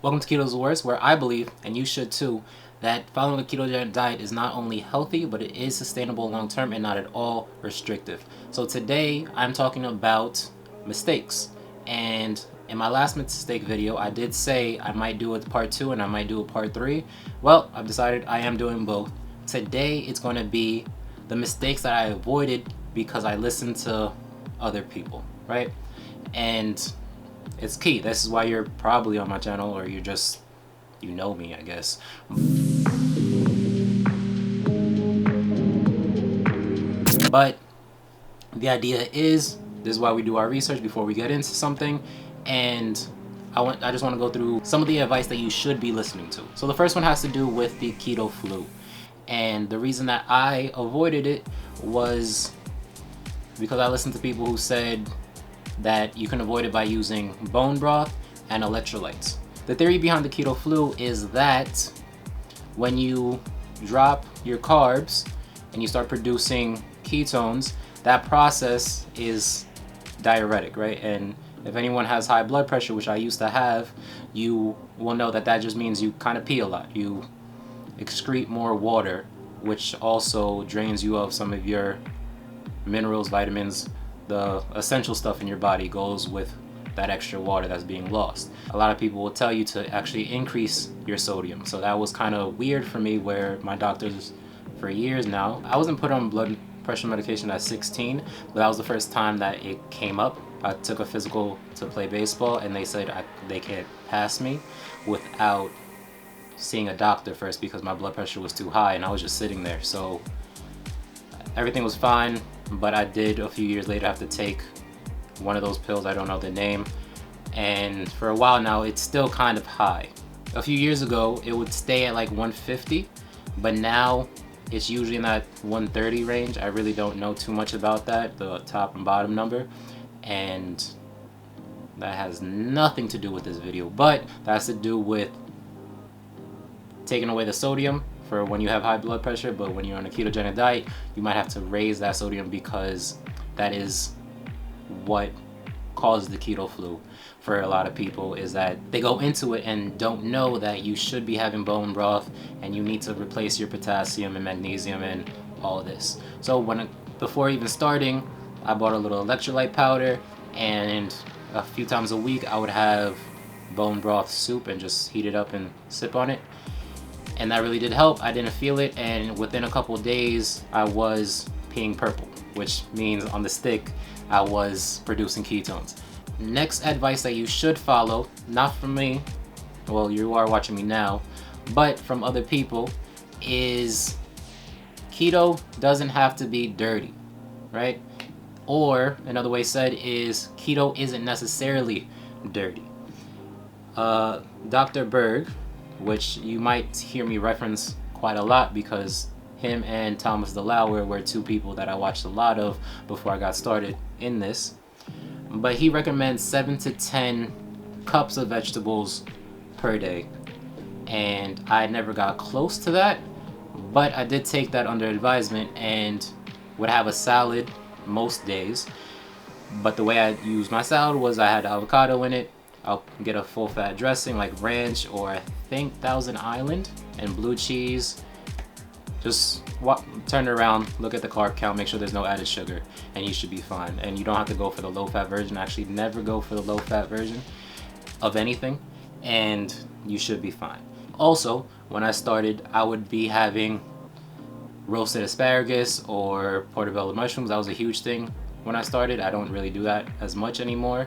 Welcome to Keto's Worst, where I believe, and you should too, that following a ketogenic diet is not only healthy, but it is sustainable long term and not at all restrictive. So today I'm talking about mistakes. And in my last mistake video, I did say I might do a part 2 and I might do a part 3. Well, I've decided I am doing both. Today it's going to be the mistakes that I avoided because I listened to other people, right? And it's key. This is why you're probably on my channel, or you know me, I guess. But the idea is, this is why we do our research before we get into something, and I just want to go through some of the advice that you should be listening to. So the first one has to do with the keto flu. And the reason that I avoided it was because I listened to people who said that you can avoid it by using bone broth and electrolytes. The theory behind the keto flu is that when you drop your carbs and you start producing ketones, that process is diuretic, right? And if anyone has high blood pressure, which I used to have, you will know that that just means you kind of pee a lot. You excrete more water, which also drains you of some of your minerals, vitamins. The essential stuff in your body goes with that extra water that's being lost. A lot of people will tell you to actually increase your sodium. So that was kind of weird for me, where my doctors for years now, I wasn't put on blood pressure medication at 16, but that was the first time that it came up. I took a physical to play baseball and they said they can't pass me without seeing a doctor first because my blood pressure was too high, and I was just sitting there. So everything was fine, but I did a few years later have to take one of those pills, I don't know the name, and for a while now it's still kind of high. A few years ago it would stay at like 150, but now it's usually in that 130 range. I really don't know too much about that, the top and bottom number, and that has nothing to do with this video, but that has to do with taking away the sodium for when you have high blood pressure. But when you're on a ketogenic diet, you might have to raise that sodium because that is what causes the keto flu for a lot of people, is that they go into it and don't know that you should be having bone broth and you need to replace your potassium and magnesium and all of this. So before even starting, I bought a little electrolyte powder, and a few times a week I would have bone broth soup and just heat it up and sip on it. And that really did help. I didn't feel it, and within a couple days I was peeing purple, which means on the stick I was producing ketones. Next advice that you should follow, not from me, well, you are watching me now, but from other people, is keto doesn't have to be dirty, right? Or another way said is keto isn't necessarily dirty. Dr. Berg, which you might hear me reference quite a lot because him and Thomas DeLauer were two people that I watched a lot of before I got started in this. But he recommends 7 to 10 cups of vegetables per day. And I never got close to that, but I did take that under advisement and would have a salad most days. But the way I used my salad was I had avocado in it. I'll get a full fat dressing like ranch, or I think Thousand Island, and blue cheese. Just turn it around, look at the carb count, make sure there's no added sugar, and you should be fine. And you don't have to go for the low fat version. Actually, never go for the low fat version of anything, and you should be fine. Also, when I started, I would be having roasted asparagus or portobello mushrooms. That was a huge thing when I started. I don't really do that as much anymore.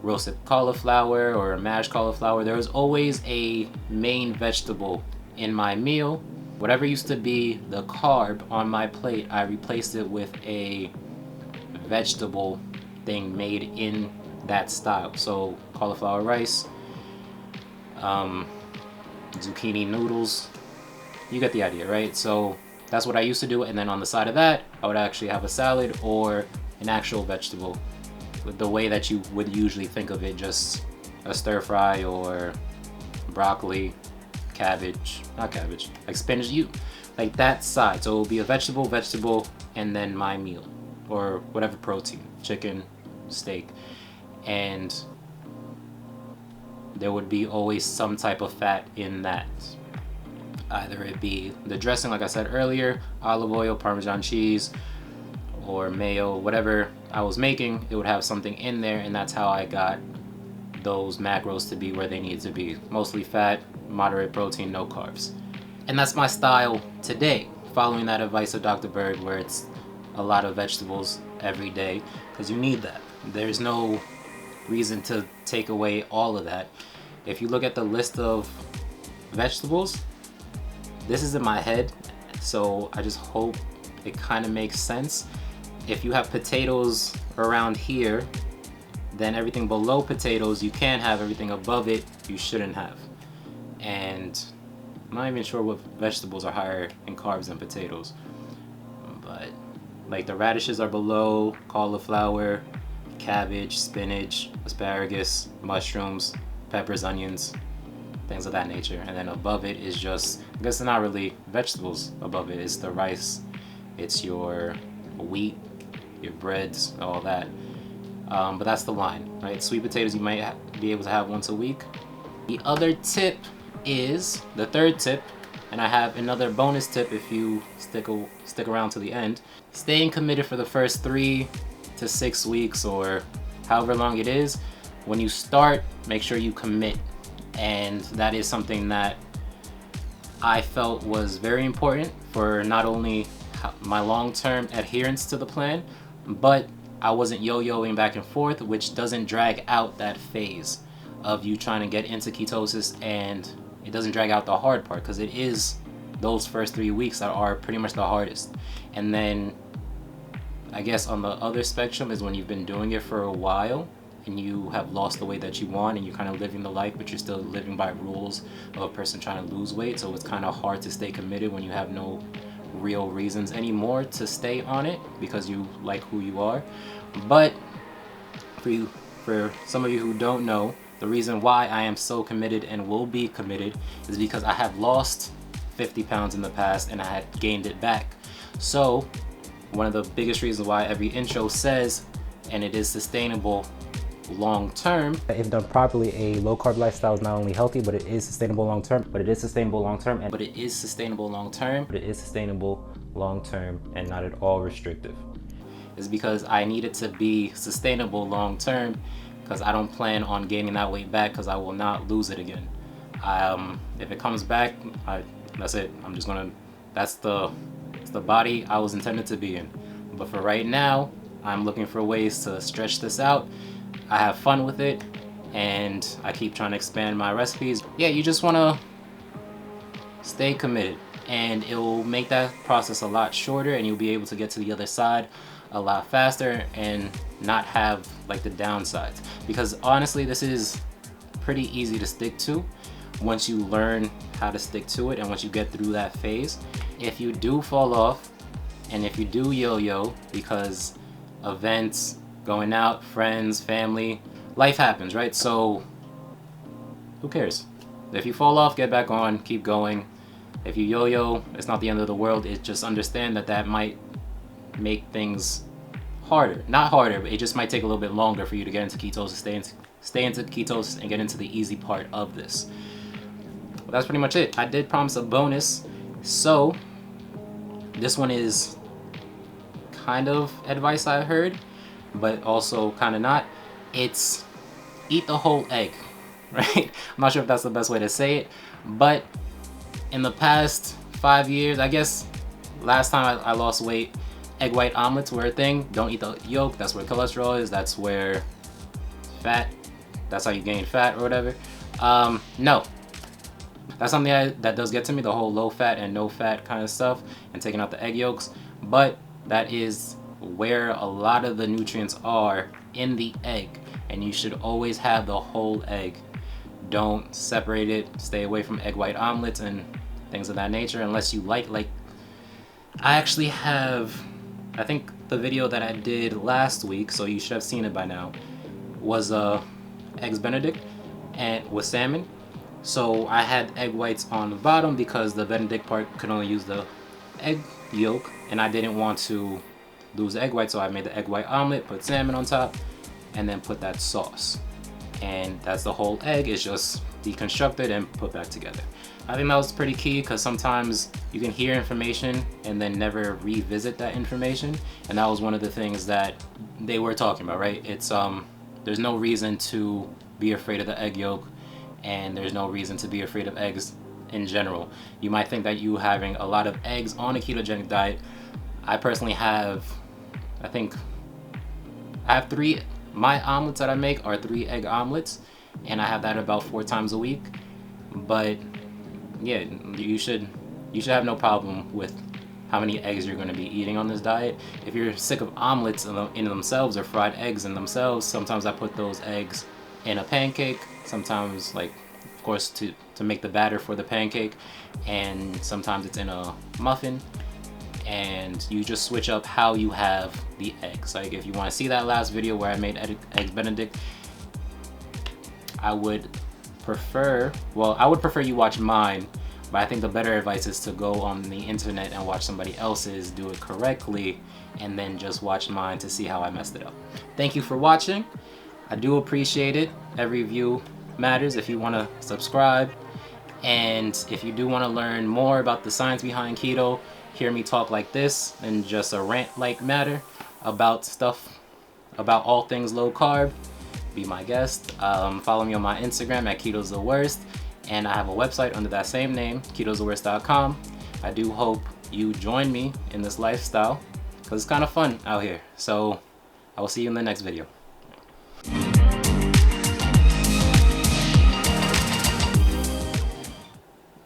Roasted cauliflower or mashed cauliflower. There was always a main vegetable in my meal. Whatever used to be the carb on my plate, I replaced it with a vegetable thing made in that style. So cauliflower rice, zucchini noodles, you get the idea, right? So that's what I used to do, and then on the side of that, I would actually have a salad or an actual vegetable, with the way that you would usually think of it, just a stir fry or broccoli, not cabbage, like spinach, like that side. So it will be a vegetable, and then my meal, or whatever protein, chicken, steak. And there would be always some type of fat in that. Either it be the dressing, like I said earlier, olive oil, Parmesan cheese, or mayo, whatever I was making, it would have something in there, and that's how I got those macros to be where they need to be. Mostly fat, moderate protein, no carbs. And that's my style today, following that advice of Dr. Berg, where it's a lot of vegetables every day, because you need that. There's no reason to take away all of that. If you look at the list of vegetables, this is in my head, so I just hope it kind of makes sense. If you have potatoes around here, then everything below potatoes you can have, everything above it you shouldn't have. And I'm not even sure what vegetables are higher in carbs than potatoes, but like the radishes are below, cauliflower, cabbage, spinach, asparagus, mushrooms, peppers, onions, things of that nature. And then above it is just, I guess they're not really vegetables above it. It's the rice, it's your wheat, your breads, all that. But that's the line, right? Sweet potatoes you might be able to have once a week. The other tip is, the third tip, and I have another bonus tip if you stick around to the end. Staying committed for the first 3 to 6 weeks, or however long it is. When you start, make sure you commit. And that is something that I felt was very important for not only my long-term adherence to the plan, but I wasn't yo-yoing back and forth, which doesn't drag out that phase of you trying to get into ketosis, and it doesn't drag out the hard part, because it is those first 3 weeks that are pretty much the hardest. And then I guess on the other spectrum is when you've been doing it for a while and you have lost the weight that you want, and you're kind of living the life, but you're still living by rules of a person trying to lose weight. So it's kind of hard to stay committed when you have no real reasons anymore to stay on it because you like who you are. But for some of you who don't know, the reason why I am so committed and will be committed is because I have lost 50 pounds in the past and I had gained it back. So one of the biggest reasons why every intro says, and it is sustainable long term. If done properly, a low carb lifestyle is not only healthy, but it is sustainable long term. But it is sustainable long term, and not at all restrictive. Is because I need it to be sustainable long term, because I don't plan on gaining that weight back, because I will not lose it again. If it comes back, that's it. I'm just gonna, it's the body I was intended to be in. But for right now, I'm looking for ways to stretch this out. I have fun with it, and I keep trying to expand my recipes. Yeah, you just wanna stay committed, and it will make that process a lot shorter, and you'll be able to get to the other side a lot faster and not have like the downsides. Because honestly, this is pretty easy to stick to once you learn how to stick to it, and once you get through that phase. If you do fall off, and if you do yo-yo because events, going out, friends, family, life happens, right? So who cares? If you fall off, get back on, keep going. If you yo-yo, it's not the end of the world. It's just understand that that might make things harder. Not harder, but it just might take a little bit longer for you to get into ketosis, stay into ketosis and get into the easy part of this. Well, that's pretty much it. I did promise a bonus, so this one is kind of advice I heard, but also kind of not. It's eat the whole egg, right? I'm not sure if that's the best way to say it, but in the past 5 years, I guess last time I lost weight, egg white omelets were a thing. Don't eat the yolk, that's where cholesterol is, that's where fat, that's how you gain fat or whatever. No, that's something that does get to me, the whole low fat and no fat kind of stuff, and taking out the egg yolks. But that is where a lot of the nutrients are, in the egg, and you should always have the whole egg. Don't separate it. Stay away from egg white omelets and things of that nature unless you like I actually have, I think the video that I did last week, so you should have seen it by now, was eggs benedict and with salmon. So I had egg whites on the bottom because the benedict part could only use the egg yolk, and I didn't want to lose the egg white, so I made the egg white omelet, put salmon on top, and then put that sauce. and that's the whole egg. Is just deconstructed and put back together. I think that was pretty key, because sometimes you can hear information and then never revisit that information, and that was one of the things that they were talking about, right? It's there's no reason to be afraid of the egg yolk, and there's no reason to be afraid of eggs in general. You might think that you having a lot of eggs on a ketogenic diet. I personally have, I think I have my omelets that I make are 3 egg omelets, and I have that about 4 times a week. But yeah, you should have no problem with how many eggs you're going to be eating on this diet. If you're sick of omelets in themselves, or fried eggs in themselves, sometimes I put those eggs in a pancake, sometimes, like, of course, to make the batter for the pancake, and sometimes it's in a muffin, and you just switch up how you have the eggs. Like, if you want to see that last video where I made eggs Benedict, I would prefer you watch mine, but I think the better advice is to go on the internet and watch somebody else's do it correctly, and then just watch mine to see how I messed it up. Thank you for watching. I do appreciate it. Every view matters. If you want to subscribe, and if you do want to learn more about the science behind keto, hear me talk like this in just a rant-like matter about stuff, about all things low carb, be my guest. Follow me on my Instagram at Keto's the Worst, and I have a website under that same name, ketostheworst.com. I do hope you join me in this lifestyle, because it's kind of fun out here. So I will see you in the next video.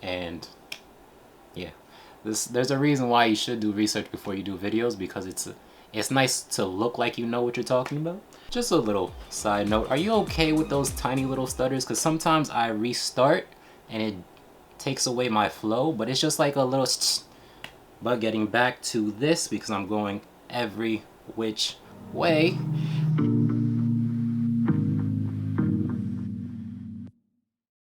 And yeah, there's a reason why you should do research before you do videos, because it's nice to look like you know what you're talking about. Just a little side note, are you okay with those tiny little stutters? Because sometimes I restart and it takes away my flow, but it's just like a little but getting back to this, because I'm going every which way,